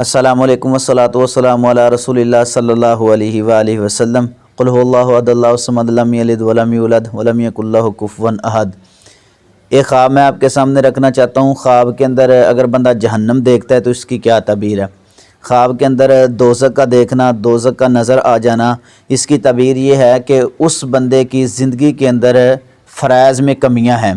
السلام علیکم والصلاۃ والسلام علی رسول اللہ صلی اللہ علیہ وآلہ وسلم قل هو اللہ احد اللہ الصمد لم یلد ولم یولد ولم یکن لہ کفوا احد۔ ایک خواب میں آپ کے سامنے رکھنا چاہتا ہوں۔ خواب کے اندر اگر بندہ جہنم دیکھتا ہے تو اس کی کیا تعبیر ہے۔ خواب کے اندر دوزخ کا دیکھنا، دوزخ کا نظر آ جانا، اس کی تعبیر یہ ہے کہ اس بندے کی زندگی کے اندر فرائض میں کمیاں ہیں،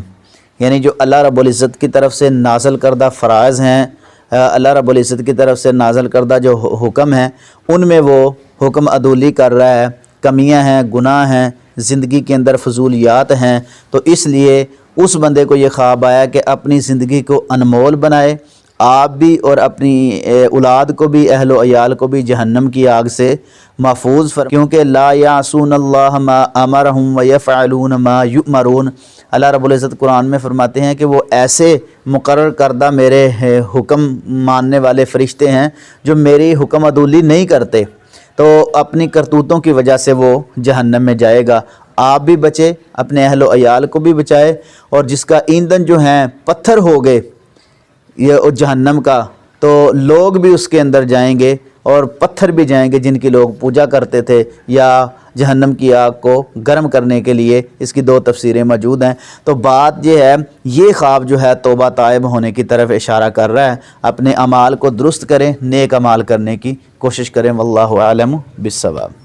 یعنی جو اللہ رب العزت کی طرف سے نازل کردہ فرائض ہیں، اللہ رب العزت کی طرف سے نازل کردہ جو حکم ہیں ان میں وہ حکم عدولی کر رہا ہے، کمیاں ہیں، گناہ ہیں، زندگی کے اندر فضولیات ہیں۔ تو اس لیے اس بندے کو یہ خواب آیا کہ اپنی زندگی کو انمول بنائے، آپ بھی اور اپنی اولاد کو بھی، اہل و عیال کو بھی جہنم کی آگ سے محفوظ کیونکہ لا یعصون اللہ ما امرہم ویفعلون ما یؤمرون۔ اللہ رب العزت قرآن میں فرماتے ہیں کہ وہ ایسے مقرر کردہ میرے حکم ماننے والے فرشتے ہیں جو میری حکم عدولی نہیں کرتے، تو اپنی کرتوتوں کی وجہ سے وہ جہنم میں جائے گا۔ آپ بھی بچے، اپنے اہل و عیال کو بھی بچائے، اور جس کا ایندھن جو ہیں پتھر ہو گئے یہ جہنم کا، تو لوگ بھی اس کے اندر جائیں گے اور پتھر بھی جائیں گے جن کی لوگ پوجا کرتے تھے، یا جہنم کی آگ کو گرم کرنے کے لیے۔ اس کی دو تفسیریں موجود ہیں۔ تو بات یہ ہے، یہ خواب جو ہے توبہ طائب ہونے کی طرف اشارہ کر رہا ہے۔ اپنے اعمال کو درست کریں، نیک اعمال کرنے کی کوشش کریں۔ واللہ اعلم بالصواب۔